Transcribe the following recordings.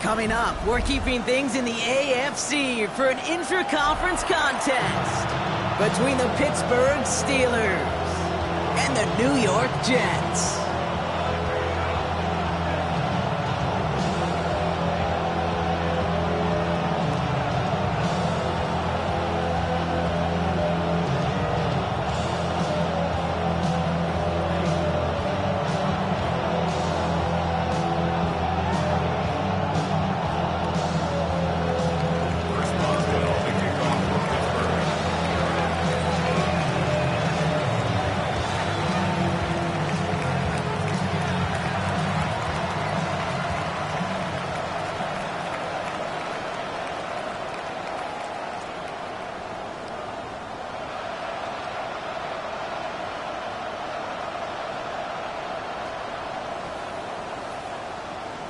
Coming up, we're keeping things in the AFC for an intra-conference contest between the Pittsburgh Steelers and the New York Jets.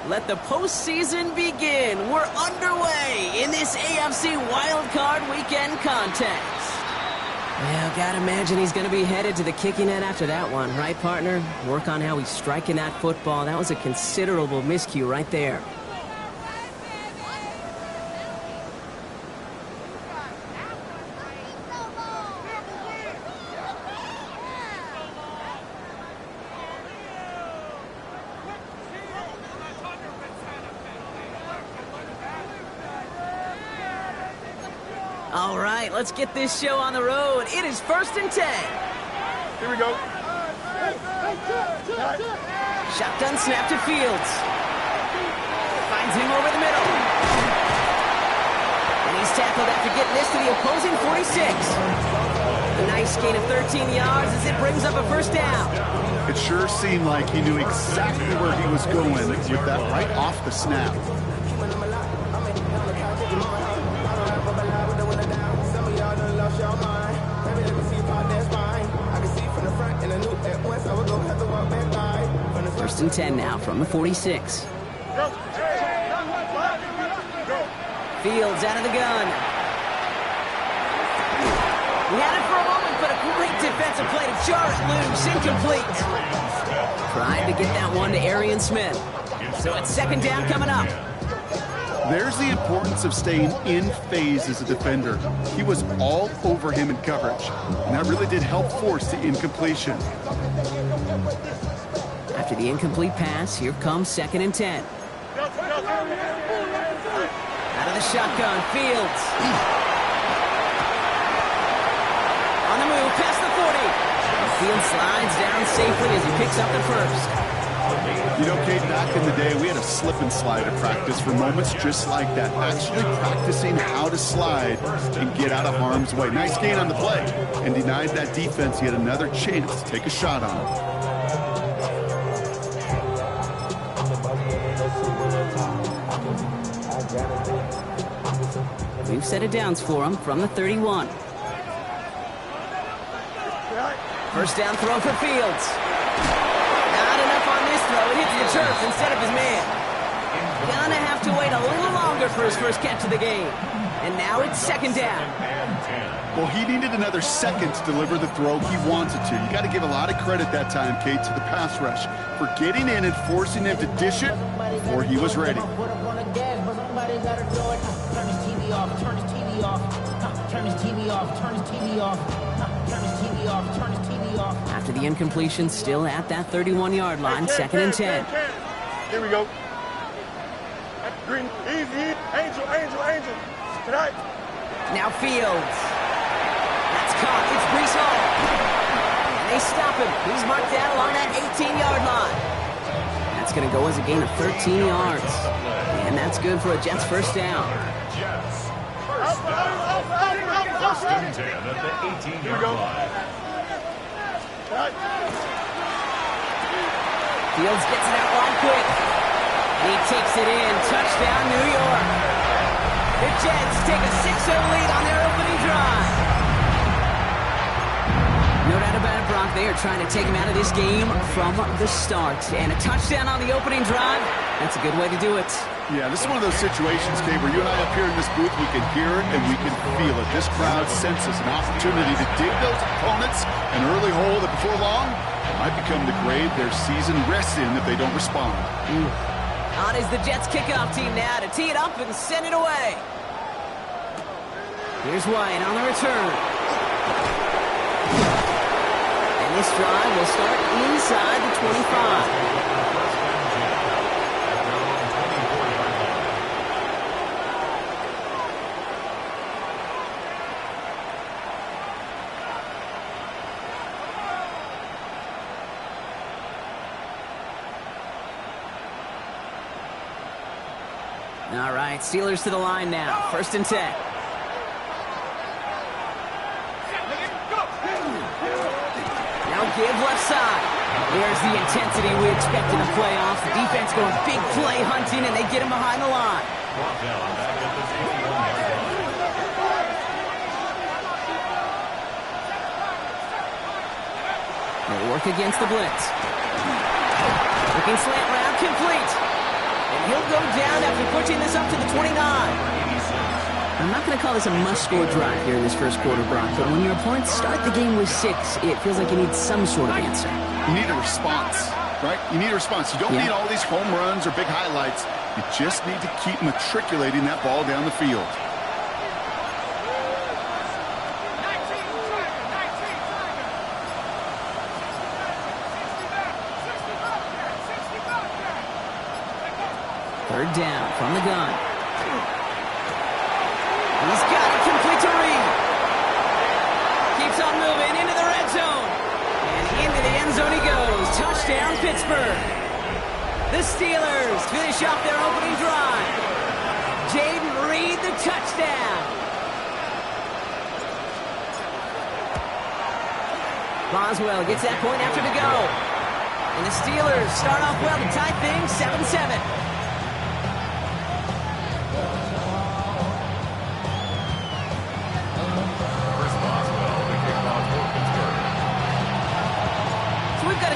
Let the postseason begin. We're underway in this AFC wildcard weekend contest. Well, gotta imagine he's gonna be headed to the kicking net after that one, right, partner? Work on how he's striking that football. That was a considerable miscue right there. All right, let's get this show on the road. It is 1st and 10. Here we go. Shotgun snap to Fields. Finds him over the middle. And he's tackled after getting this to the opposing 46. A nice gain of 13 yards as it brings up a first down. It sure seemed like he knew exactly where he was going with that right off the snap. First and 10 now from the 46. Fields out of the gun. He had it for a moment, but a great defensive play to jar it loose. Incomplete. Trying to get that one to Arian Smith. So it's 2nd down coming up. There's the importance of staying in phase as a defender. He was all over him in coverage, and that really did help force the incompletion. After the incomplete pass, here comes 2nd and 10. Out of the shotgun, Fields. On the move, past the 40. Fields slides down safely as he picks up the first. You know, Kate, back in the day, we had a slip and slide at practice for moments just like that. Actually practicing how to slide and get out of harm's way. Nice gain on the play and denied that defense yet another chance to take a shot on him. We've set it downs for him from the 31. First down throw for Fields. Not enough on this throw. It hits the turf instead of his man. Gonna have to wait a little longer for his first catch of the game. And now it's 2nd down. Well, he needed another second to deliver the throw he wanted to. You got to give a lot of credit that time, Kate, to the pass rush for getting in and forcing him to dish it before he was ready. After the incompletion, still at that 31-yard line, 2nd and 10. Here we go. Green, easy, angel. Tonight. Now Fields. That's caught. It's Breece Hall. And they stop him. He's marked down along that 18-yard line. That's going to go as a gain of 13 yards. And that's good for a Jets first down. First and 10 at the 18-yard line. Fields gets it out wide quick. And he takes it in. Touchdown, New York. The Jets take a 6-0 lead on their opening drive. No doubt about it, Brock. They are trying to take him out of this game from the start. And a touchdown on the opening drive, that's a good way to do it. Yeah, this is one of those situations, Kate, where you and I up here in this booth, we can hear it and we can feel it. This crowd senses an opportunity to dig those opponents an early hole that before long might become the grave their season rests in if they don't respond. On is the Jets kickoff team now to tee it up and send it away. Here's White on the return. And this drive will start inside the 25. All right, Steelers to the line now. 1st and 10. Now give left side. There's the intensity we expect in the playoffs. The defense going big play hunting, and they get him behind the line. They work against the blitz. Looking slant route, complete. And he'll go down after pushing this up to the 29. I'm not going to call this a must-score drive here in this first quarter, Brock, but when your opponents start the game with 6, it feels like you need some sort of answer. You need a response, right? You need a response. You don't need all these home runs or big highlights. You just need to keep matriculating that ball down the field. Third down from the gun. He's got it complete to Reed. Keeps on moving into the red zone. And into the end zone he goes. Touchdown, Pittsburgh. The Steelers finish off their opening drive. Jaden Reed, the touchdown. Boswell gets that point after to go. And the Steelers start off well to tie things 7-7.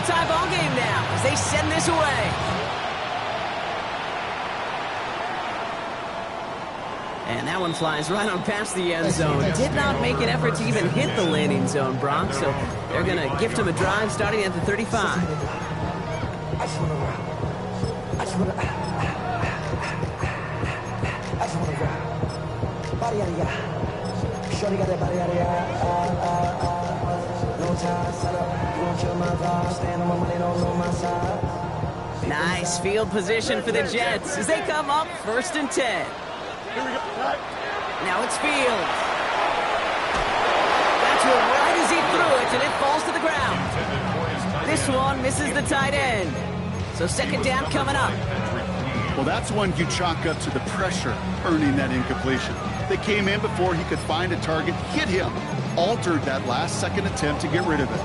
Tie ball game now as they send this away. And that one flies right on past the end zone. Did not make an effort to even hit the landing zone, Brock, so they're going to gift him a drive starting at the 35. Nice field position for the Jets as they come up 1st and 10. Now it's Fields. That's right as he threw it, and it falls to the ground. This one misses the tight end. So 2nd down coming up. Well, that's one you chalk up to the pressure earning that incompletion. They came in before he could find a target, hit him, altered that last second attempt to get rid of it.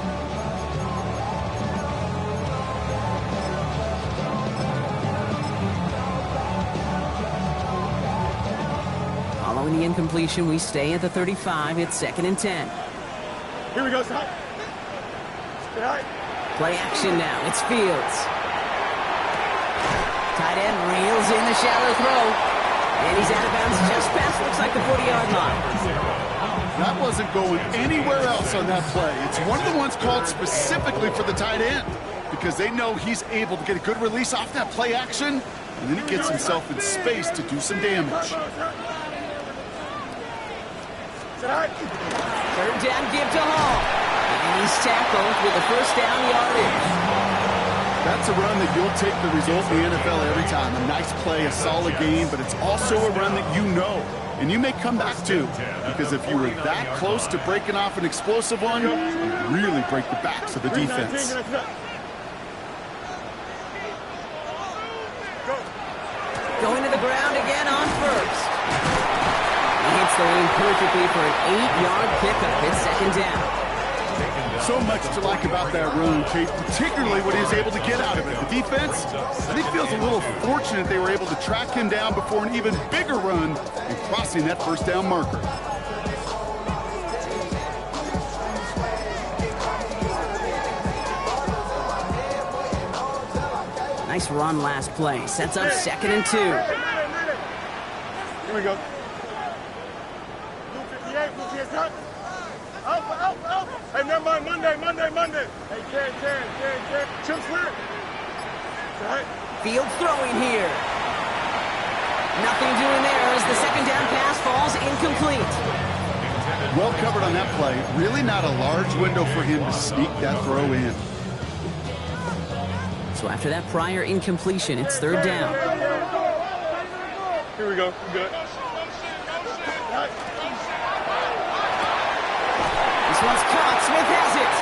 Following the incompletion, we stay at the 35. It's 2nd and 10. Here we go, Scott. Play action now. It's Fields. Tight end reels in the shallow throw. And he's out of bounds just past, looks like the 40-yard line. That wasn't going anywhere else on that play. It's one of the ones called specifically for the tight end because they know he's able to get a good release off that play action, and then he gets himself in space to do some damage. 3rd down, give to Hall. And he's tackled with a 1st down yardage. That's a run that you'll take the result in the NFL every time. A nice play, a solid game, but it's also a run that you know and you may come back to, because if you were that close to breaking off an explosive one, you really break the backs of the defense. Going to the ground again on 1st. He hits the lane perfectly for an 8-yard pickup. It's 2nd down. So much to like about that run, Kate, particularly what he was able to get out of it. The defense, I think, feels a little fortunate they were able to track him down before an even bigger run and crossing that 1st down marker. Nice run last play. Sets up 2nd and 2. Here we go. 258, Alpha. Hey, never mind, Monday. Hey, Ken. Chip clear. Right. Field throwing here. Nothing doing there as the second down pass falls incomplete. Well covered on that play. Really not a large window for him to sneak that throw in. So after that prior incompletion, it's third down. Here we go. We're good. This one's caught. Smith has it.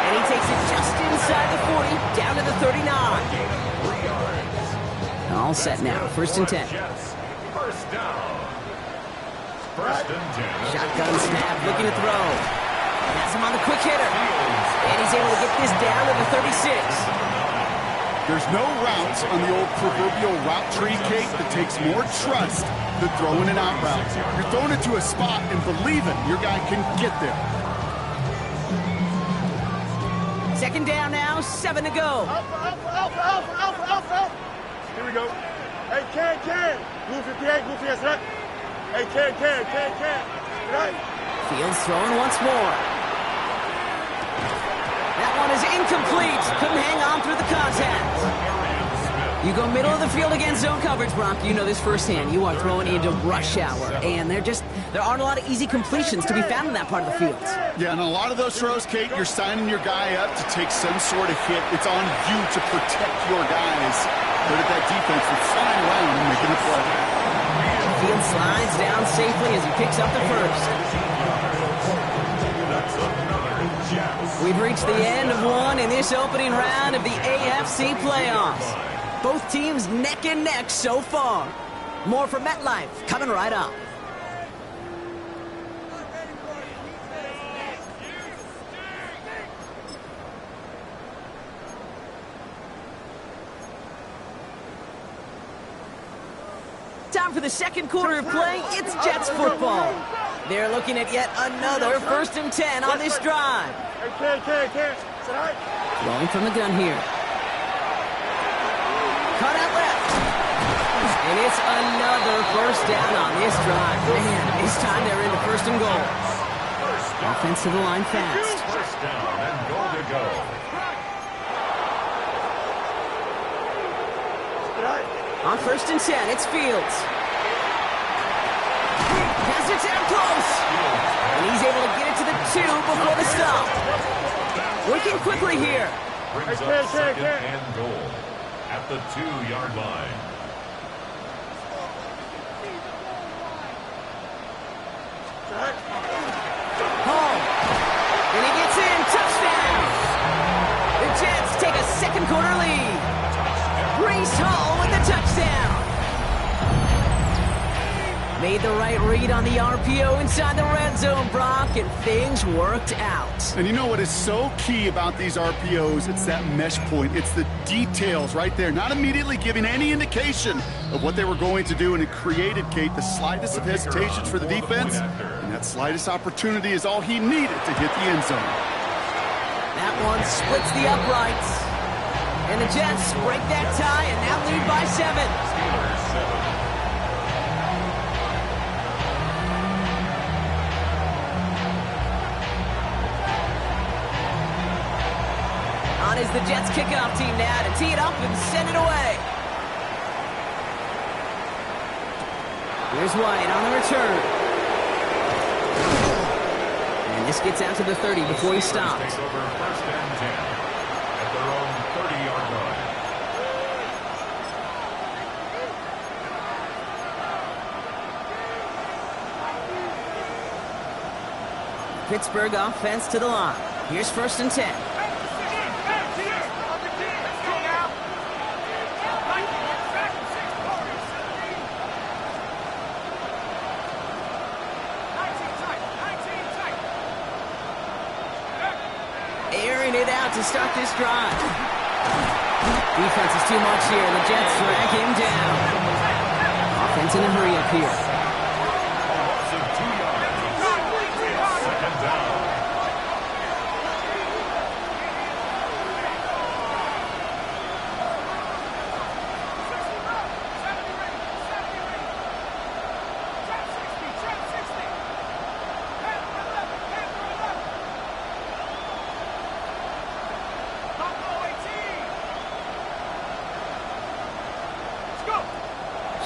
And he takes it just inside the 40, down to the 39. All set now. First and 10. First down. First and 10. Shotgun snap, looking to throw. Has him on the quick hitter. And he's able to get this down to the 36. There's no routes on the old proverbial route tree, Kate, that takes more trust than throwing an out route. You're throwing it to a spot and believing your guy can get there. Second down now, 7 to go. Alpha. Here we go. Hey, Ken. Move 58, move 58. Hey, Ken. Right. Fields throwing once more. That one is incomplete. Couldn't hang on through the contact. You go middle of the field against zone coverage, Brock. You know this firsthand. You are throwing into rush hour, and there aren't a lot of easy completions to be found in that part of the field. Yeah, and a lot of those throws, Kate, you're signing your guy up to take some sort of hit. It's on you to protect your guys. But at that defense, they're flying around and making a play. Field slides down safely as he picks up the first. We've reached the end of one in this opening round of the AFC playoffs. Both teams neck and neck so far. More from MetLife coming right up. Time for the second quarter of play. It's Jets football. They're looking at yet another first and 10 on this drive. Hey, Ken. Throwing from the gun here. Cut out left. And it's another first down on this drive. Man, this time they're into first and goal. Offense to the line fast. First down and goal to go. On first and 10, it's Fields. Has it down close. And he's able to get it to the 2 before the stop. Working quickly here. Brings up second and goal at the 2-yard line. Home. And he gets in. Touchdown. The Jets take a second quarter lead. Breece Hall with the touchdown. Made the right read on the RPO inside the red zone, Brock, and things worked out. And you know what is so key about these RPOs? It's that mesh point. It's the details right there. Not immediately giving any indication of what they were going to do, and it created, Kate, the slightest of hesitations for the defense. And that slightest opportunity is all he needed to hit the end zone. That one splits the uprights. And the Jets break that tie and now lead by 7. On is the Jets kickoff team now to tee it up and send it away. Here's White on the return. And this gets out to the 30 before he stops. Takes over first and 10 at their own 30-yard line. Pittsburgh offense to the line. Here's first and 10. Airing it out to start this drive. Defense is too much here. The Jets drag him down. Offense in a hurry up here. Loss of 2 yards. Second down.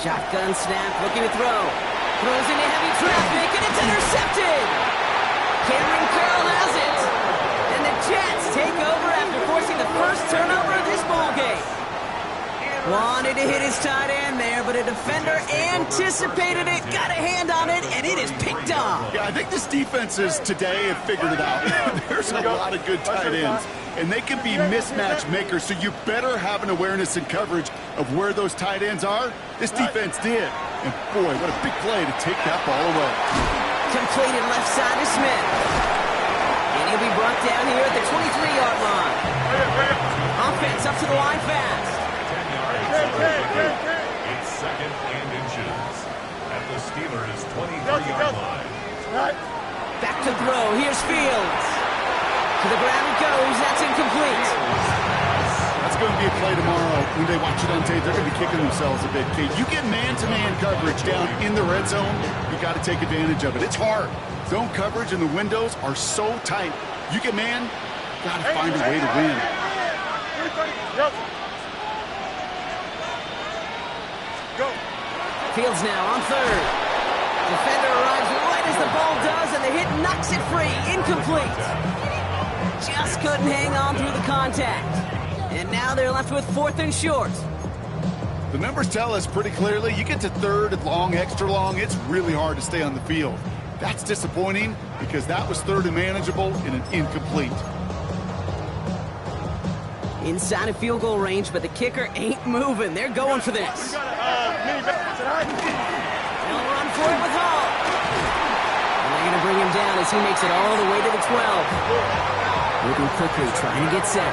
Shotgun snap, looking to throw. Throws into heavy traffic, and it's intercepted! Cameron Curl has it! And the Jets take over after forcing the first turnover of this ball game. Wanted to hit his tight end there, but a defender anticipated it, got a hand on it, and it is picked off. Yeah, I think this defenses today have figured it out. There's a lot of good tight ends, and they can be mismatch makers, so you better have an awareness and coverage of where those tight ends are. This defense did. And boy, what a big play to take that ball away. Completed left side to Smith. And he'll be brought down here at the 23-yard line. Offense up to the line fast. It's second and inches at the Steelers' 23-yard line. Back to throw. Here's Fields. To the ground it goes. That's incomplete. That's going to be a play tomorrow. When they watch it on tape, they're going to be kicking themselves a bit, Kate. You get man-to-man coverage down in the red zone, you got to take advantage of it. It's hard. Zone coverage and the windows are so tight. You get man, got to find a way to win. Fields now on third. Defender arrives right as the ball does, and the hit knocks it free. Incomplete. Just couldn't hang on through the contact. And now they're left with 4th and short. The numbers tell us pretty clearly, you get to third and long, extra long, it's really hard to stay on the field. That's disappointing because that was third and manageable in an incomplete. Inside of field goal range, but the kicker ain't moving. They're going for this. They'll run for it with Hall. And they're going to bring him down as he makes it all the way to the 12. Moving quickly, trying to get set.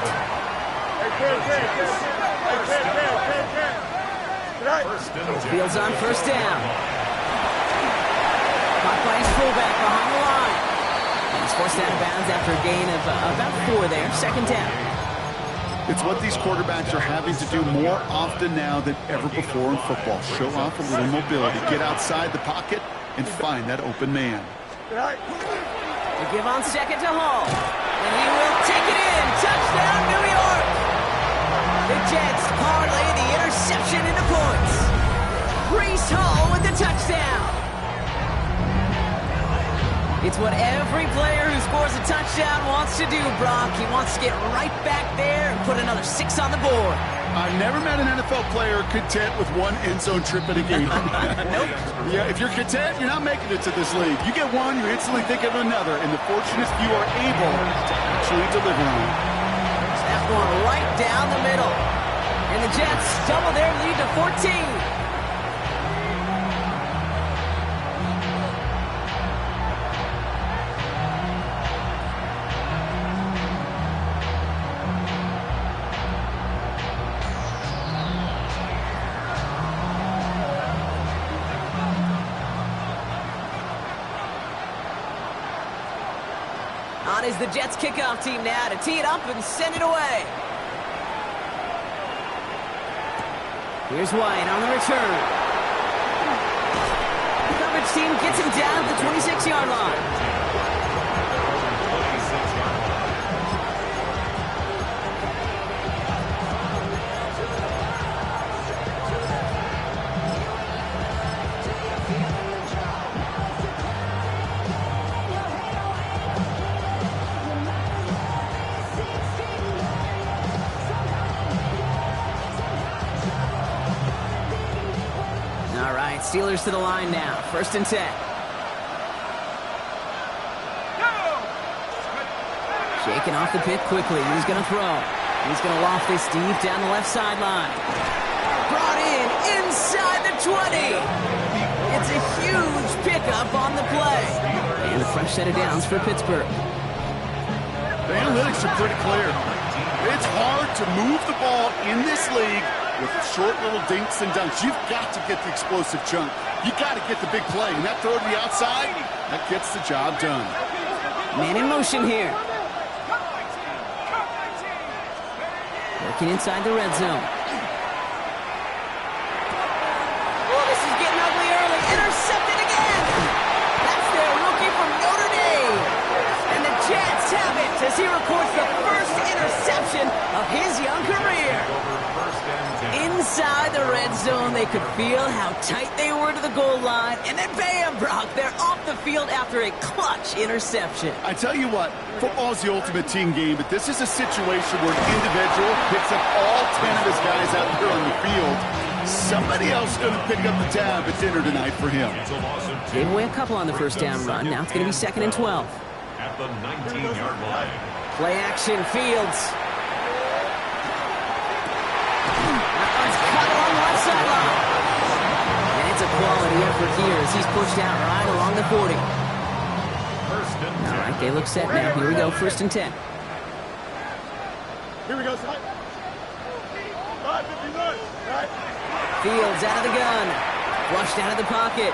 Fields on first down. Caught by his fullback behind the line. And he's forced out of bounds after a gain of about 4 there. Second down. It's what these quarterbacks are having to do more often now than ever before in football. Show off a little mobility. Get outside the pocket and find that open man. They give on second to Hall. And he will take it in. Touchdown, New York. The Jets parlay the interception into points. Breece Hall with the touchdown. It's what every player who scores a touchdown wants to do, Brock. He wants to get right back there and put another 6 on the board. I've never met an NFL player content with one end zone trip in a game. Nope. Yeah, if you're content, you're not making it to this league. You get one, you instantly think of another, and the fortunate few are able to actually deliver on it. That one right down the middle. And the Jets double their lead to 14. On is the Jets kickoff team now to tee it up and send it away. Here's White on the return. The coverage team gets him down to the 26-yard line. Steelers to the line now. 1st and 10. Shaking off the pick quickly. He's going to throw. He's going to loft this deep down the left sideline. Brought in inside the 20. It's a huge pickup on the play. And a fresh set of downs for Pittsburgh. The analytics are pretty clear. It's hard to move the ball in this league with short little dinks and dunks. You've got to get the explosive chunk. You got to get the big play. And that throw to the outside, that gets the job done. Man in motion here. Working inside the red zone. Oh, this is getting ugly early. Intercepted again. That's their rookie from Notre Dame. And the Jets have it as he records the first interception of his young career. inside the red zone. They could feel how tight they were to the goal line. And then bam, Brock, they're off the field after a clutch interception. I tell you what, football is the ultimate team game, but this is a situation where an individual picks up all 10 of his guys out there on the field. Somebody else is going to pick up the tab at dinner tonight for him. Gave away a couple on the first down run. Now it's going to be 2nd and 12. At the 19-yard line. Play action, Fields. That one's cut along the left sideline. And it's a quality effort here as he's pushed out right along the 40. First and 10. All right, they look set now. Here we go, 1st and 10. Here we go, son. 5:51. Right. Fields out of the gun. Flushed out of the pocket.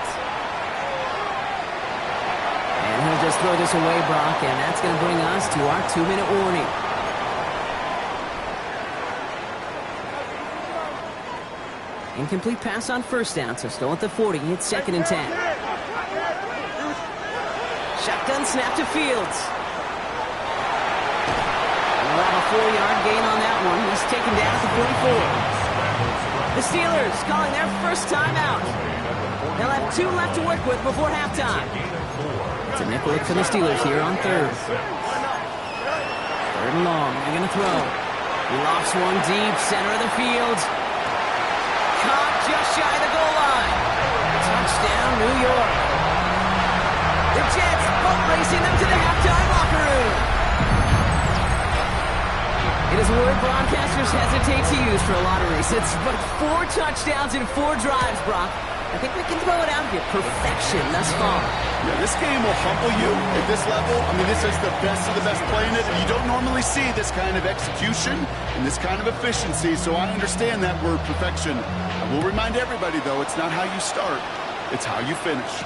And he'll just throw this away, Brock, and that's going to bring us to our 2-minute warning. Incomplete pass on 1st down, so still at the 40. It's 2nd and 10. Shotgun snap to Fields. We'll have a 4-yard gain on that one. He's taken down at the 44. The Steelers calling their first timeout. They'll have 2 left to work with before halftime. It's a nickel look for the Steelers here on 3rd. 3rd and long. They're going to throw. He lofts one deep, center of the field. Caught just shy of the goal line. Touchdown, New York. The Jets boat racing them to the halftime locker room. It is a word broadcasters hesitate to use for a lot of reasons, but 4 touchdowns in 4 drives, Brock. I think we can throw it out here. Perfection thus far. Yeah, this game will humble you at this level. I mean, this is the best of the best playing it. You don't normally see this kind of execution and this kind of efficiency, so I understand that word perfection. I will remind everybody, though, it's not how you start, it's how you finish.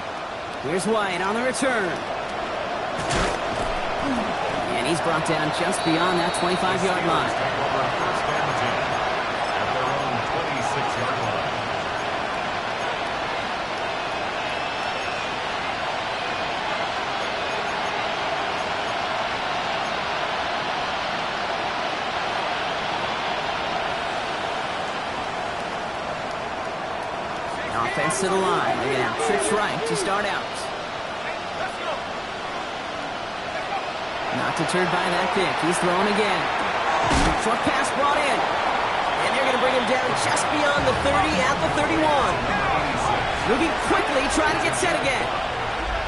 Here's White on the return. And he's brought down just beyond that 25-yard line. First and 10 at their own 26-yard line. Offense to the line. Look at him. Trips right to start out. Not deterred by that pick. He's throwing again. Short pass brought in. And they're going to bring him down just beyond the 30 at the 31. Moving quickly, trying to get set again.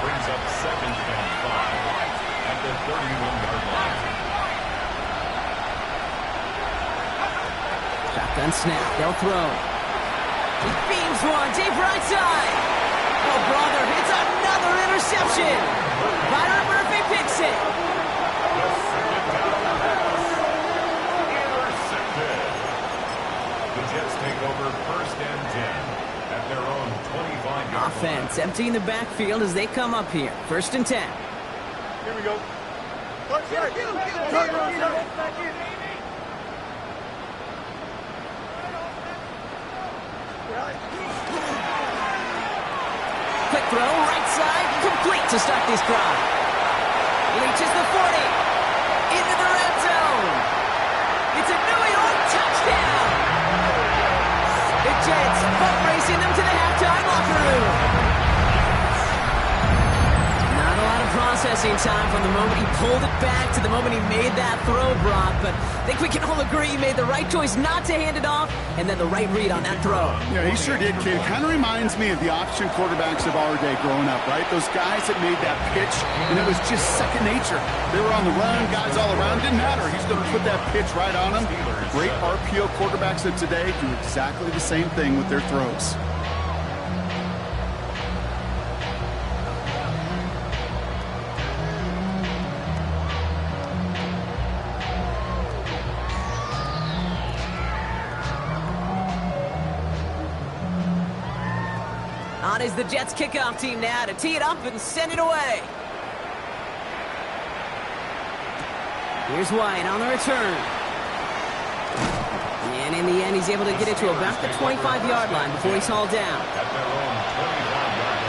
Brings up 2nd and 5 at the 31-yard line. Shotgun snap. They'll throw. He beams one. Deep right side. Oh, brother. It's another interception. Byron Murphy picks it. Take over 1st and 10 at their own 25-yard Offense emptying the backfield as they come up here. 1st and 10. Here we go. Turn around. Quick throw, right side, complete to start this drive. Reaches the 40. Into the red zone. It's a New York touchdown. The Jets boat racing them to the halftime locker room. Not a lot of processing time from the moment he pulled it back to the moment he made that throw, Brock. But I think we can all agree he made the right choice not to hand it off, and then the right read on that throw. Yeah, he sure did, kid. Kind of reminds me of the option quarterbacks of our day growing up, right? Those guys that made that pitch, and it was just second nature. They were on the run, guys all around. Didn't matter. He's going to put that pitch right on them. Great RPO quarterbacks of today do exactly the same thing with their throws. On is the Jets kickoff team now to tee it up and send it away. Here's White on the return. And in the end, he's able to get it to about the 25-yard line before he's hauled down. At their own 25-yard line.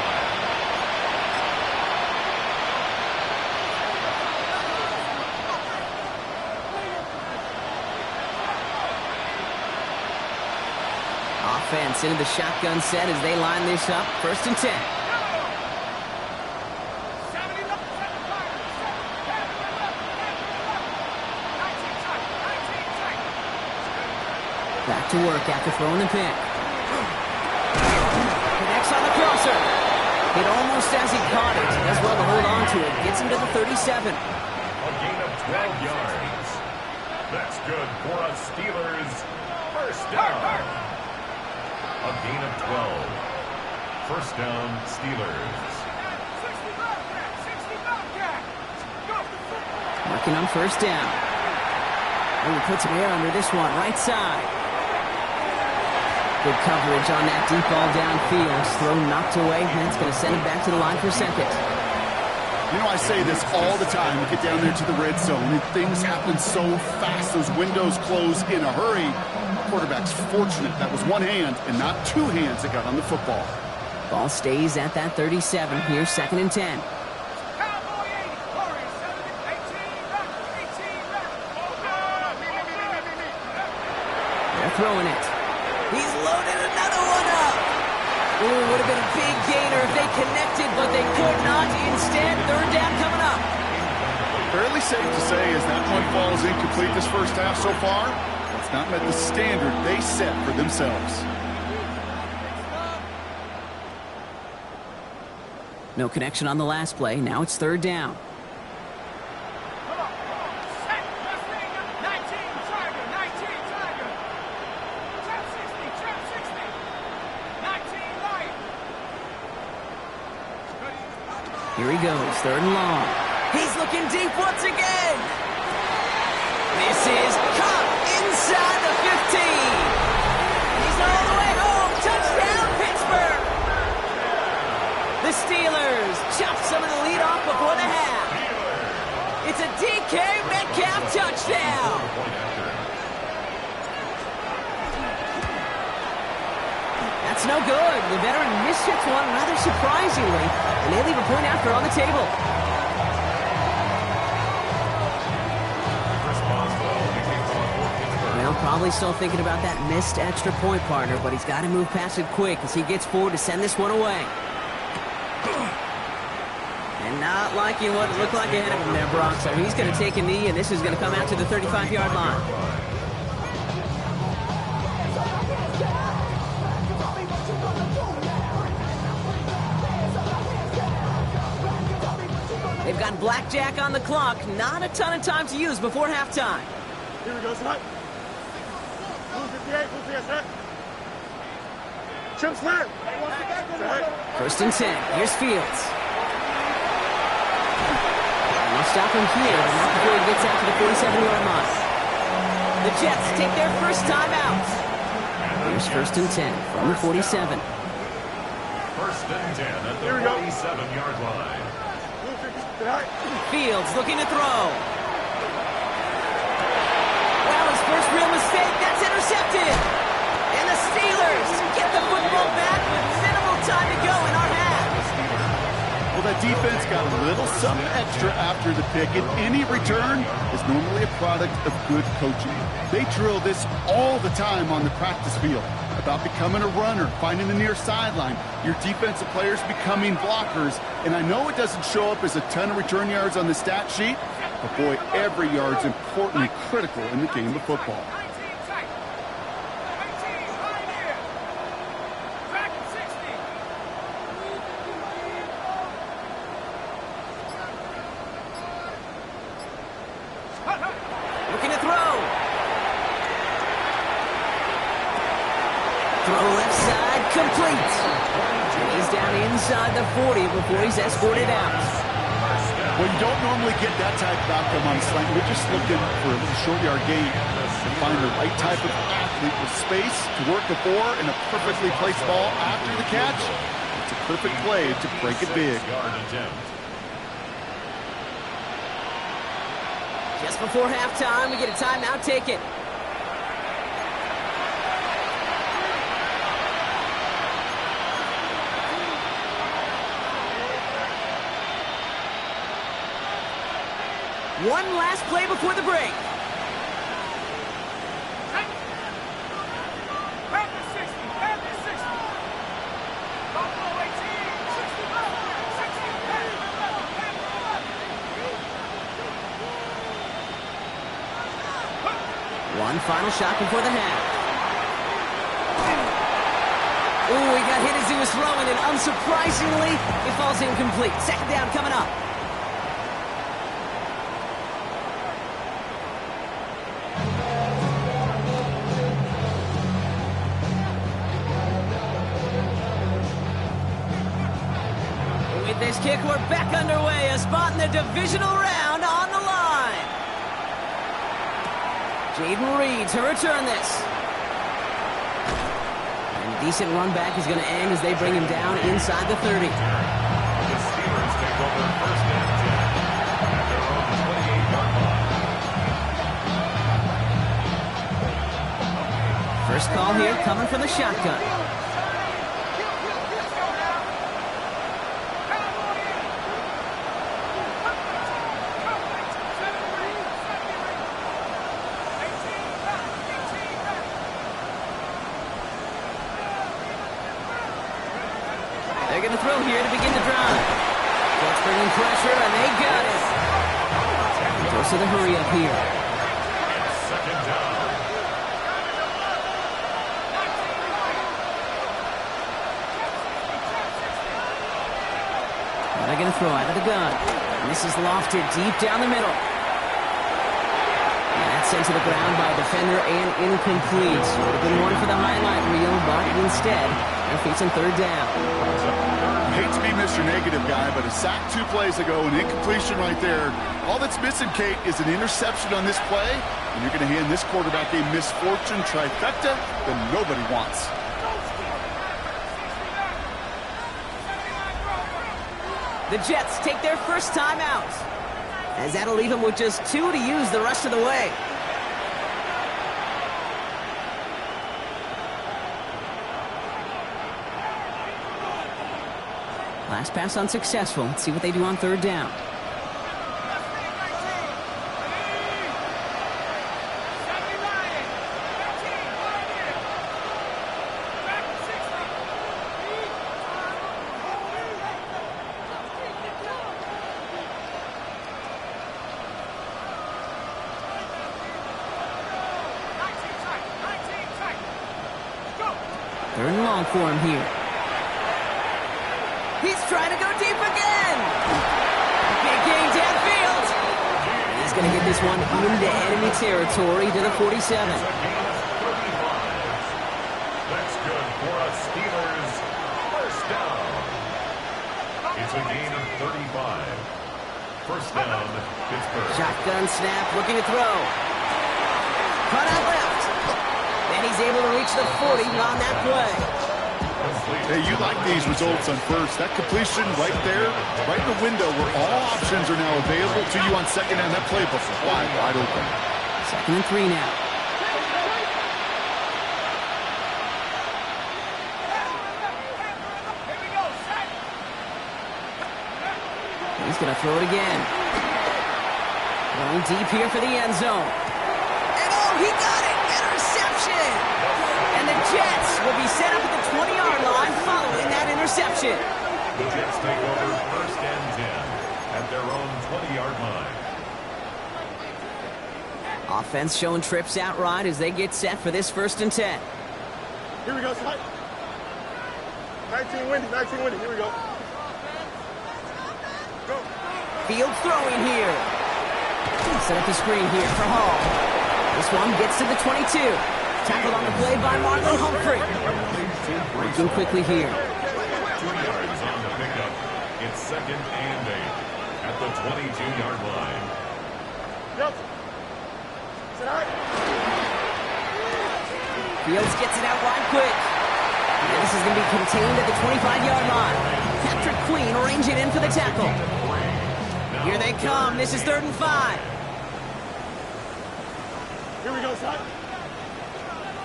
defense into the shotgun set as they line this up. 1st and 10. Back to work after throwing the pick. Connects on the crosser. It almost as he caught it. Does well to hold on to it. Gets him to the 37. A gain of 12 yards. That's good for a Steelers first down. A gain of 12. First down, Steelers. Working on 1st down. Oh, he puts some air under this one. Right side. Good coverage on that deep ball downfield. Throw knocked away. That's going to send him back to the line for 2nd. You know, I say this all the time. We get down there to the red zone, and things happen so fast. Those windows close in a hurry. Quarterback's fortunate that was one hand and not two hands that got on the football. Ball stays at that 37. Here's 2nd and 10. They're throwing it. He's loaded another one up. Ooh, would have been a big gainer if they connected, but they could not. Instead, 3rd down coming up. Fairly safe to say as that one falls incomplete this first half so far, it's not met the standard they set for themselves. No connection on the last play. Now it's 3rd down. Here he goes, 3rd and long. He's looking deep once again. This is caught inside the 15. He's all the way home. Touchdown, Pittsburgh. The Steelers chop some of the lead off before the half. It's a DK Metcalf touchdown. That's no good. The veteran mishits one rather surprisingly, and they leave a point after on the table. Well, probably still thinking about that missed extra point, partner, but he's got to move past it quick as he gets forward to send this one away. And not liking what it looked like ahead of him there, Brock, so he's going to take a knee, and this is going to come out to the 35-yard line. They've got blackjack on the clock. Not a ton of time to use before halftime. Here we go, set. Move 58, move 58, set. Chip snap. 1st and 10. Here's Fields. We'll stop him here, but not before he gets out to the 47-yard line. The Jets take their first time out. Here's 1st and 10 from the 47. 1st and 10 at the 47-yard line. Fields looking to throw. Well, his first real mistake. That's intercepted. And the Steelers get the football back with minimal time to go in our half. Well, that defense got a little something extra after the pick, and any return is normally a product of good coaching. They drill this all the time on the practice field about becoming a runner, finding the near sideline, your defensive players becoming blockers. And I know it doesn't show up as a ton of return yards on the stat sheet, but boy, every yard's important and critical in the game of football. Looking to throw. Throw left side, complete. And he's down inside the 40 before he's escorted out. Well, you don't normally get that type of outcome on slant. We're just looking for a little short yard gain to find the right type of athlete with space to work before and a perfectly placed ball after the catch. It's a perfect play to break it big. Just before halftime, we get a timeout. Take it. One last play before the break. One final shot before the half. Ooh, he got hit as he was throwing, and unsurprisingly, it falls incomplete. Second down coming up. With this kick, we're back underway. A spot in the divisional round on the line. Jaden Reed to return this. Decent run back is going to end as they bring him down inside the 30. The Steelers take over first and 10 at their own 28-yard line. First call here coming from the shotgun. They're going to throw here to begin the drive. Jets bringing pressure, and they got it. Goes to the hurry up here. Second down. They're going to throw out of the gun. And this is lofted deep down the middle. And that's sent to the ground by a defender and incomplete. Would have been one for the highlight reel, but instead, they're facing third down. Hate to be Mr. Negative guy, but a sack 2 plays ago, an incompletion right there. All that's missing, Kate, is an interception on this play, and you're going to hand this quarterback a misfortune trifecta that nobody wants. The Jets take their first time out, as that'll leave them with just 2 to use the rest of the way. Last pass unsuccessful. Let's see what they do on third down. Third and long for him here. He's trying to go deep again. Big gain downfield. He's going to get this one into enemy territory to the 47. That's good for a Steelers first down. It's a gain of 35. First down, Pittsburgh. Shotgun snap, looking to throw. Cut out left. And he's able to reach the 40 on that play. Hey, you like these results on first. That completion right there, right in the window where all options are now available to you on second down. That playbook is wide open. Second and 3 now. He's going to throw it again. Going deep here for the end zone. And oh, he got it! Interception! And the Jets will be set up at the 20-yard line following that interception. The Jets take over first and 10 at their own 20-yard line. Offense showing trips out right as they get set for this first and 10. Here we go, slide. 19 windy, here we go. Go. Field throwing here. Set up the screen here for Hall. This one gets to the 22. Tackled on the play by Marlon Humphrey. Working quickly here. 2 yards on the pickup. It's second and 8 at the 22-yard line. Yep. Slide. Fields gets it out wide quick. And this is going to be contained at the 25-yard line. Patrick Queen arranging in for the tackle. Here they come. This is 3rd and 5. Here we go, slide.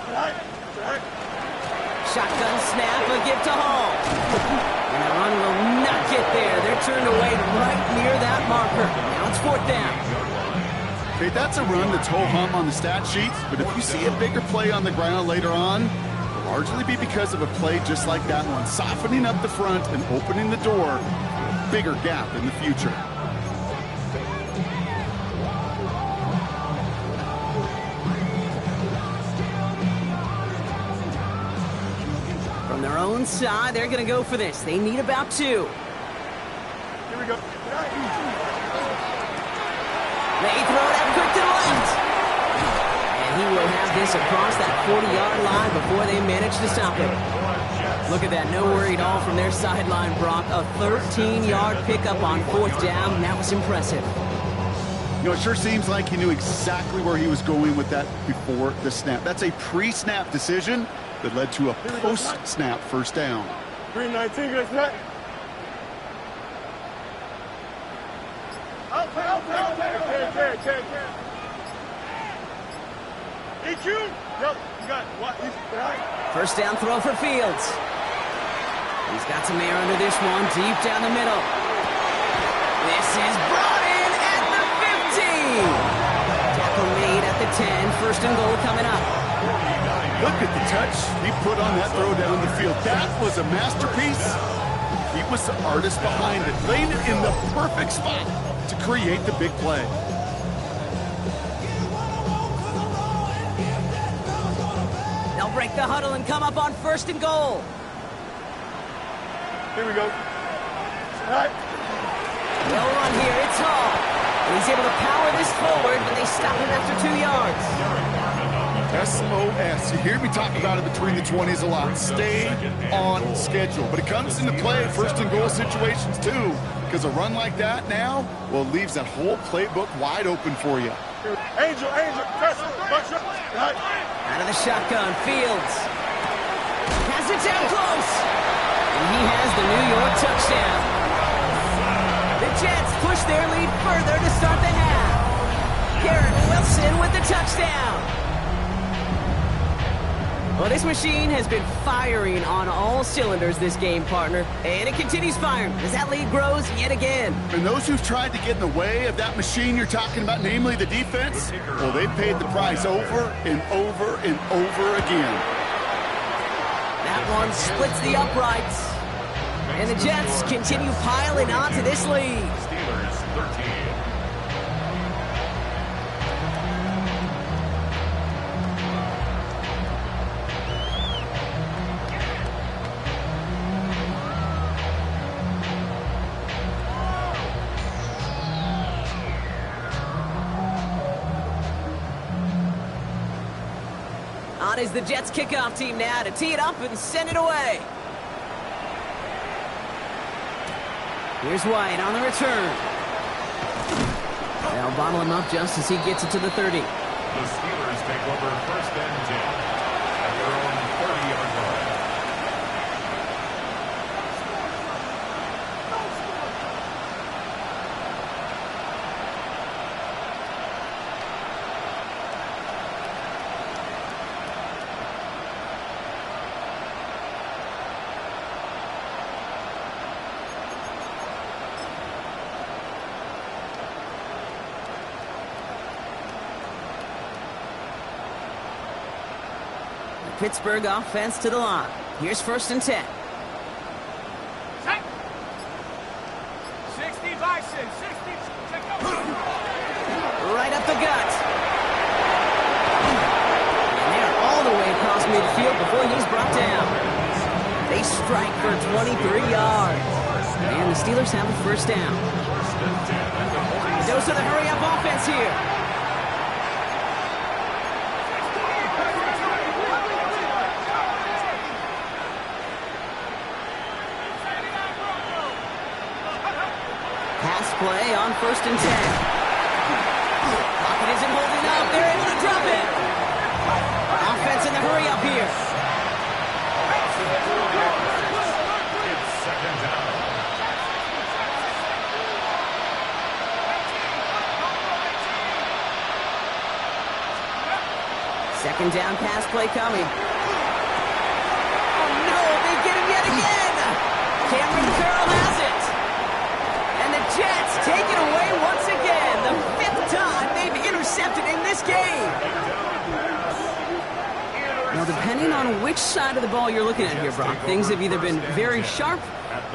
Slide. Slide. Shotgun snap, a give to Hall. And the run will not get there. They're turned away right near that marker. Now it's 4th down. Okay, that's a run that's ho-hum on the stat sheet, but if you see a bigger play on the ground later on, it'll largely be because of a play just like that one, softening up the front and opening the door for a bigger gap in the future. inside. They're going to go for this. They need about 2. Here we go. They throw it out quick to the left. And he will have this across that 40-yard line before they manage to stop him. Look at that, no worry at all from their sideline, Brock. A 13-yard pickup on 4th down. That was impressive. You know, it sure seems like he knew exactly where he was going with that before the snap. That's a pre-snap decision that led to a post-snap first down. 319, good snap. Out. EQ? Yep, you got what? First down throw for Fields. He's got some air under this one, deep down the middle. This is brought in at the 15. Tackle made at the 10. First and goal coming up. Look at the touch he put on that throw down the field. That was a masterpiece. He was the artist behind it, laying it in the perfect spot to create the big play. They'll break the huddle and come up on first and goal. Here we go. All right. They'll run here. It's Hall. And he's able to power this forward, but they stop him after 2 yards. SOS. You hear me talk about it between the 20s a lot. Stay on schedule. But it comes into play first and goal situations too, because a run like that now, well, leaves that whole playbook wide open for you. Angel, press, bunch up. Right. Out of the shotgun, Fields. Has it down close. And he has the New York touchdown. The Jets push their lead further to start the half. Garrett Wilson with the touchdown. Well, this machine has been firing on all cylinders this game, partner. And it continues firing as that lead grows yet again. And those who've tried to get in the way of that machine you're talking about, namely the defense, well, they've paid the price over and over and over again. That one splits the uprights. And the Jets continue piling on to this lead. Steelers 13. On is the Jets kickoff team now to tee it up and send it away. Here's White on the return. They'll bottle him up just as he gets it to the 30. The Steelers take over first and 10 at their own 30-yard line. Pittsburgh offense to the line. Here's first and 10. Set. 60 Bison, 60. Right up the gut. And they're all the way across midfield before he's brought down. They strike for 23 yards. And the Steelers have a first down. Those are the hurry-up offense here. Pass play on first and 10. Pocket isn't holding up. They're able to drop it. Offense in the hurry up here. It's second down. Second down pass play coming. Oh no, they get him yet again. Cameron Farrell has it. And the Jets take it away once again. The 5th time they've intercepted in this game. Now, depending on which side of the ball you're looking at here, Brock, things have either been very sharp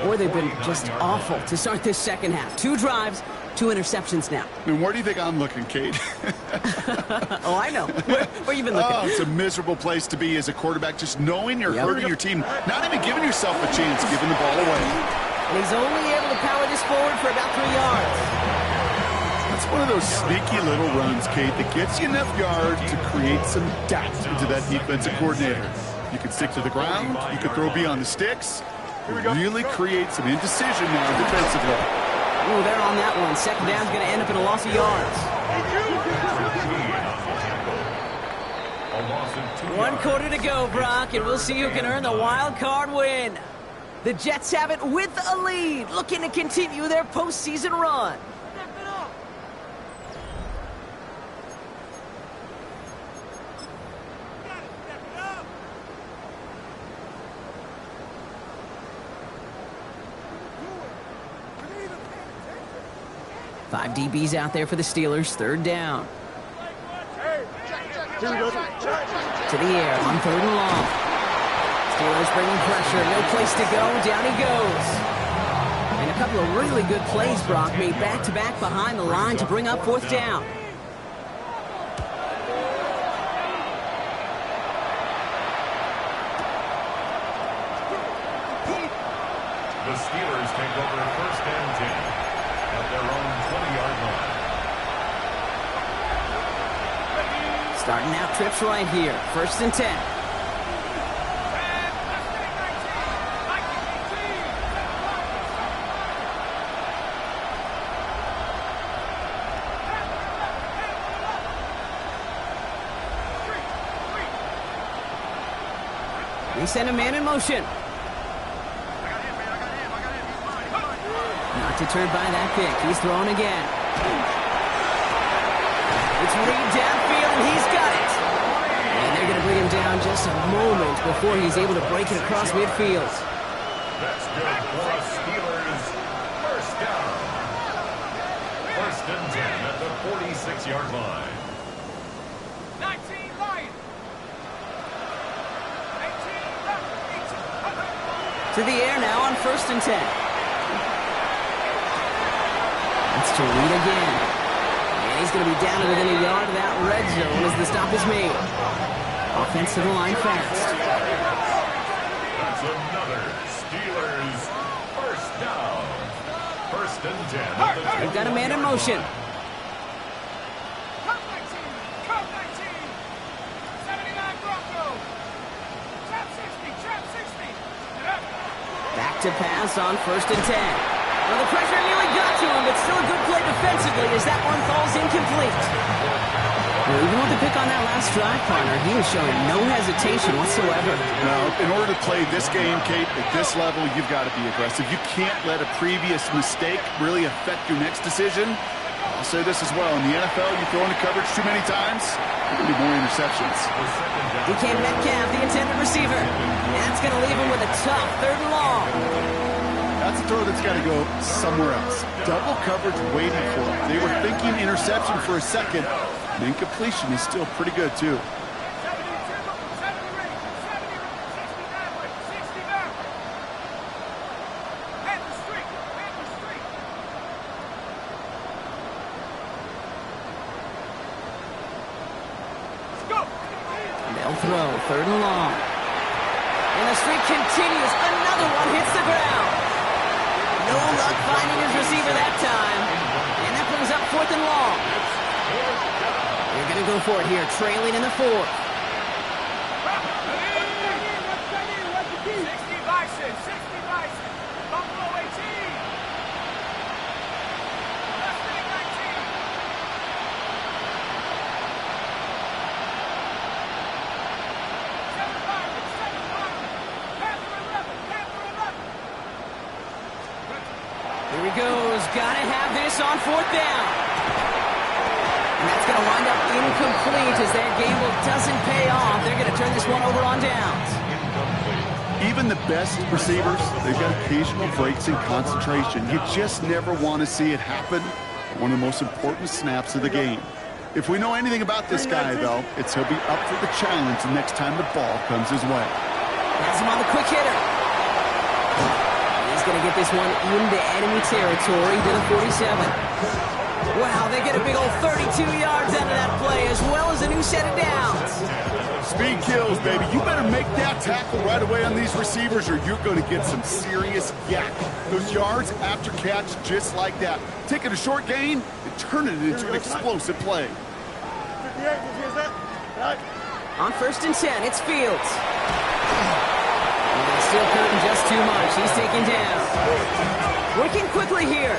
Boy, they've been just awful to start this second half. 2 drives, 2 interceptions now. I mean, where do you think I'm looking, Kate? Oh, I know. Where you been looking? Oh, it's a miserable place to be as a quarterback, just knowing you're hurting your team, not even giving yourself a chance, giving the ball away. And he's only able to power this forward for about 3 yards. That's one of those sneaky little runs, Kate, that gets you enough yards to create some doubt into that defensive coordinator. You can stick to the ground, you can throw beyond the sticks, really create some indecision now defensively. Oh, they're on that one. Second down's going to end up in a loss of yards. 1 quarter to go, Brock, and we'll see who can earn the wild card win. The Jets have it with a lead, looking to continue their postseason run. 5 DBs out there for the Steelers. 3rd down. To the air on 3rd and long. Steelers bringing pressure. No place to go. Down he goes. And a couple of really good plays, Brock, made back-to-back behind the line to bring up 4th down. The Steelers take over 1st and 10 at their own 20-yard line. Starting out trips right here. 1st and 10. We send a man in motion. Not deterred by that pick. He's throwing again. It's Reed downfield, and he's got it. And they're going to bring him down just a moment before he's able to break it across midfield. That's good for us Steelers. 1st down. 1st and 10 at the 46-yard line. 19 Lions. 18 left. To the air now on 1st and 10. That's to Reed again. And he's going to be down to within a yard of that red zone as the stop is made. Offense to the line fast. That's another Steelers 1st down. 1st and 10. They've got a man in motion. Come 19. Come 19. 79 Broncos. Trap 60. Trap 60. Back to pass on 1st and 10. Well, the pressure nearly got to him, but still a good play defensively as that one falls incomplete. Well, even with the pick on that last drive, partner, he was showing no hesitation whatsoever. Now, in order to play this game, Kate, at this level, you've got to be aggressive. You can't let a previous mistake really affect your next decision. I'll say this as well. In the NFL, you throw into coverage too many times, there will be more interceptions. DK Metcalf, the intended receiver. That's going to leave him with a tough 3rd and long. That's a throw that's got to go somewhere else. Double coverage waiting for it. They were thinking interception for a second. And incompletion is still pretty good, too. 70 back. Head the street. Head the street. Let's go. They'll throw 3rd and long. And the streak continues. Another one hits the ground. No luck finding his receiver that time. And that brings up 4th and long. They're going to go for it here, trailing in the 4th. 60 Bison. 60 Bison. Buffalo 18. Left wing 19. 7 Pirates. 7 Pirates. Panther 11. Panther 11. Here he goes. Got to have this on 4th down. And that's going to wind up incomplete as that gamble doesn't pay off. They're going to turn this one over on downs. Even the best receivers, they've got occasional breaks in concentration. You just never want to see it happen. One of the most important snaps of the game. If we know anything about this guy, though, it's he'll be up for the challenge the next time the ball comes his way. Has him on the quick hitter. He's going to get this one into enemy territory to the 47. Wow, they get a big old 32 yards out of that play, as well as a new set of downs. Speed kills, baby. You better make that tackle right away on these receivers or you're going to get some serious yak. Those yards after catch just like that. Taking a short gain and turning it into an explosive play. 58, 57. Right. On 1st and 10, it's Fields. And still cutting just too much. He's taken down. Working quickly here.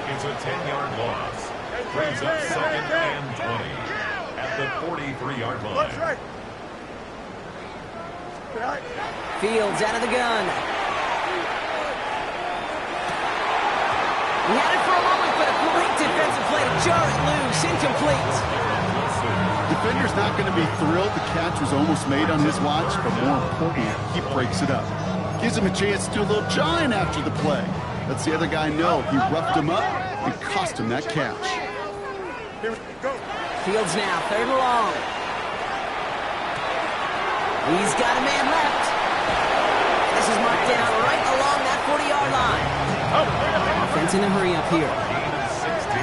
It's a 10-yard loss. Brings up 2nd and 20 at the 43-yard line. Left, right. Right. Fields out of the gun. He had it for a moment, but a great defensive play to jar it loose. Incomplete. Defender's not going to be thrilled the catch was almost made on his watch, but more importantly, he breaks it up. Gives him a chance to do a little jawing after the play. Lets the other guy know he roughed him up and cost him that catch. Here we go. Fields now, 3rd and long. He's got a man left. This is marked down right along that 40-yard line. Offense in a hurry up here. Gain of 16.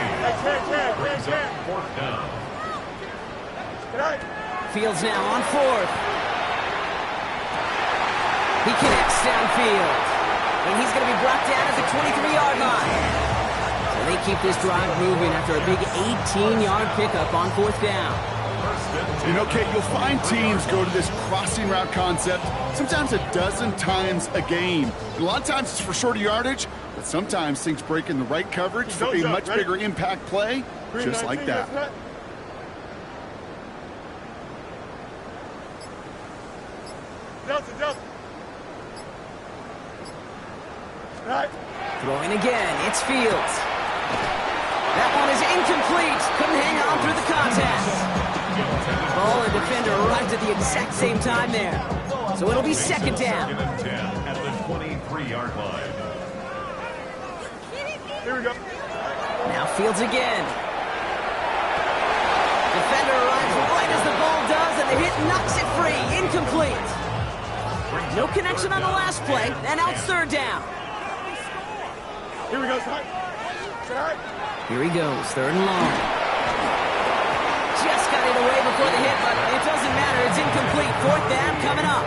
Brings up 4th down. Right. Fields now on 4th. He connects downfield. And he's going to be brought down at the 23-yard line. So they keep this drive moving after a big 18-yard pickup on 4th down. You know, Kate, you'll find teams go to this crossing route concept sometimes a dozen times a game. A lot of times it's for shorter yardage, but sometimes things break in the right coverage for a much bigger impact play, just like that. Delta. Right. Throwing again, it's Fields. That one is incomplete. Couldn't hang on through the contact. Ball and defender arrived at the exact same time there. So it'll be 2nd down. 2nd and 10 at the 23-yard line. Here we go. Now Fields again. Defender arrives right as the ball does, and the hit knocks it free. Incomplete. No connection on the last play, and out 3rd down. Here we go, son. Right. Here he goes, 3rd and long. Just got it away before the hit, but it doesn't matter. It's incomplete. 4th down coming up.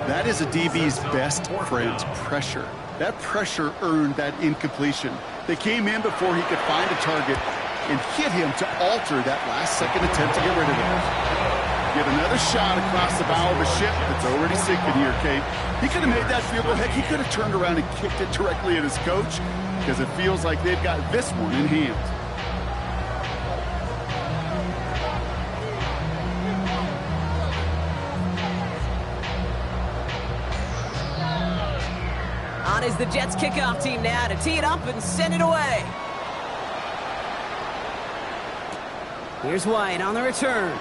That is a DB's best friend, pressure. That pressure earned that incompletion. They came in before he could find a target and hit him to alter that last-second attempt to get rid of him. Get another shot across the bow of a ship that's already sinking here, Kate. He could have made that field goal. Heck, he could have turned around and kicked it directly at his coach because it feels like they've got this one in hand. On is the Jets kickoff team now to tee it up and send it away. Here's White on the return.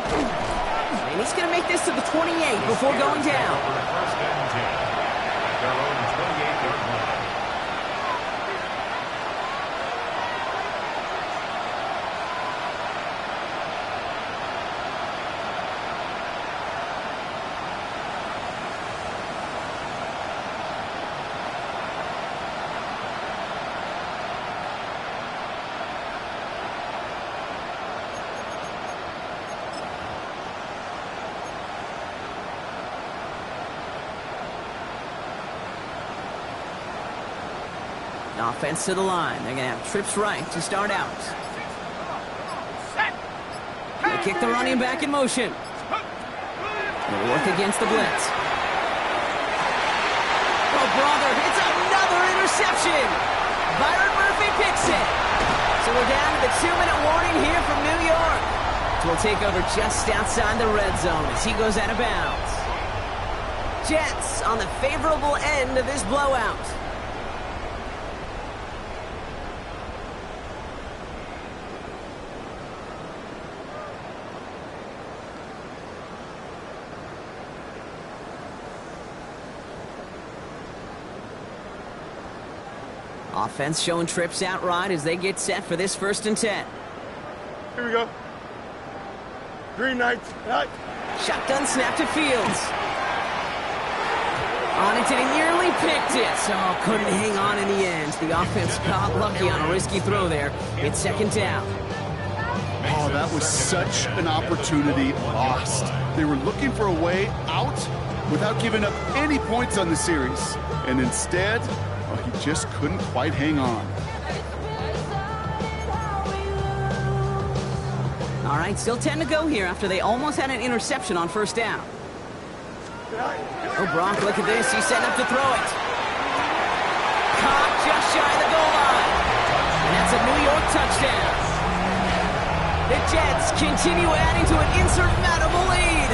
And he's going to make this to the 28 before going down. 1st and 10. Their own 28-yard line. Offense to the line. They're going to have trips right to start out. They kick the running back in motion. They'll work against the blitz. Oh, brother, it's another interception. Byron Murphy picks it. So we're down to the 2-minute warning here from New York. We'll take over just outside the red zone as he goes out of bounds. Jets on the favorable end of this blowout. Offense showing trips out right as they get set for this 1st and 10. Here we go. Green Knights. Right. Shotgun snap to Fields. On it, and he nearly picked it. So couldn't hang on in the end. The offense got lucky on a risky throw there. It's second down. Oh, that was such an opportunity lost. They were looking for a way out without giving up any points on the series. And instead, he just couldn't quite hang on. All right, still 10 to go here after they almost had an interception on first down. Oh, Brock, look at this. He's setting up to throw it. Caught just shy of the goal line. And that's a New York touchdown. The Jets continue adding to an insurmountable lead.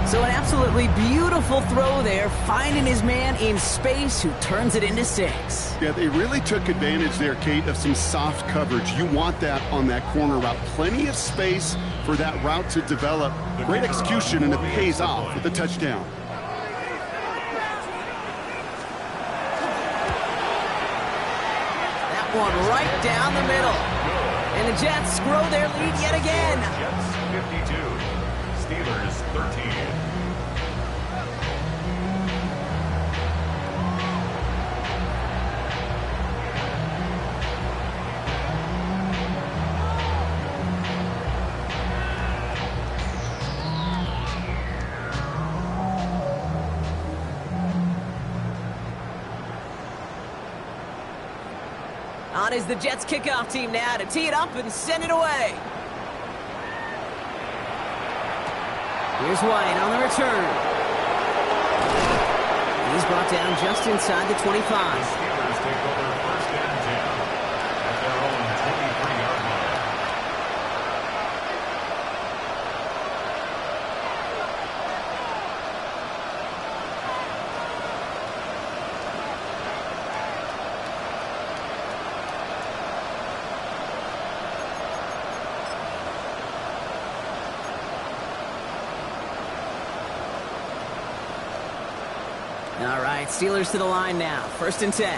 So an absolutely beautiful throw there, finding his man in space who turns it into 6. Yeah, they really took advantage there, Kate, of some soft coverage. You want that on that corner route. Plenty of space for that route to develop. Great execution, and it pays off with a touchdown. That one right down the middle. And the Jets grow their lead yet again. Jets 52, Steelers 13. On is the Jets kickoff team now to tee it up and send it away. Here's White on the return. He's brought down just inside the 25. Steelers take over first and 10 at their own 23-yard line. All right, Steelers to the line now. First and 10.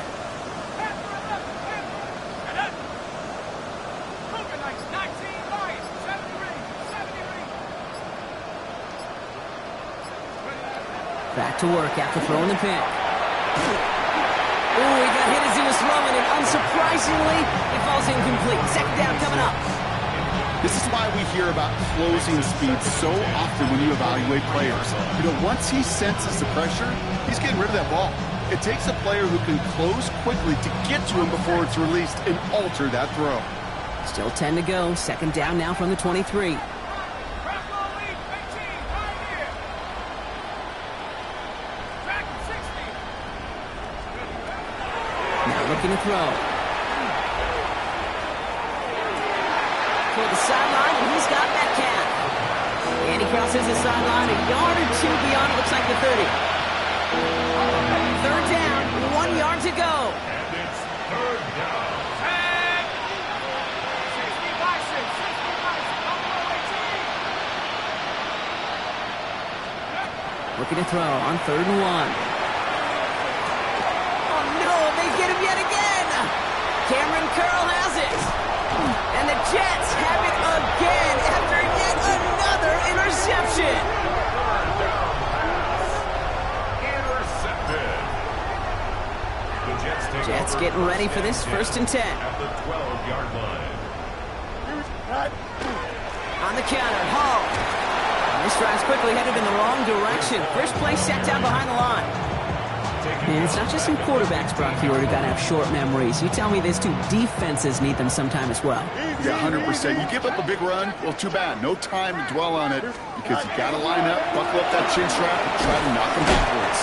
Back to work after throwing the pick. Ooh, he got hit as he was throwing, and unsurprisingly, it falls incomplete. Second down coming up. This is why we hear about closing speed so often when you evaluate players. You know, once he senses the pressure, he's getting rid of that ball. It takes a player who can close quickly to get to him before it's released and alter that throw. Still 10 to go. Second down now from the 23. Now looking to throw. Toward the sideline, and he's got Metcalf. And he crosses the sideline a yard or two beyond, it looks like the 30. Third down, 1 yard to go. And it's third down. 60 by 6, 60 by 6, Looking to throw on third and 1. Oh no, they get him yet again. Cameron Curl has it. And the Jets have it again after yet another interception. Intercepted. The Jets take Jets over getting ready for this first and 10. at the 12-yard line. On the counter, Hall. And this drive's quickly headed in the wrong direction. First play set down behind the line. And it's not just some quarterbacks, Brock, here who got to have short memories. You tell me this too, defenses need them sometime as well. Yeah, 100%. You give up a big run, well, too bad. No time to dwell on it because you got to line up, buckle up that chin strap, and try to knock them backwards.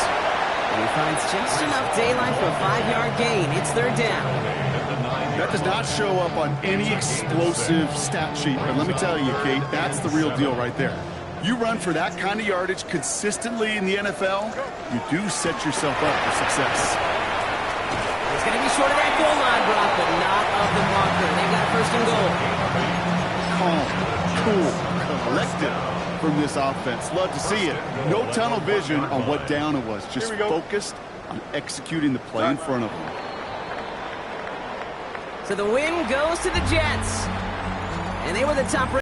And he finds just enough daylight for a 5-yard gain. It's third down. That does not show up on any explosive stat sheet, but let me tell you, Kate, that's the real deal right there. You run for that kind of yardage consistently in the NFL, you do set yourself up for success. It's going to be short of that goal line, Brock, but not of the marker. They got first and goal. Calm, cool, collected from this offense. Love to see it. No tunnel vision on what down it was. Just focused on executing the play in front of them. So the win goes to the Jets. And they were the top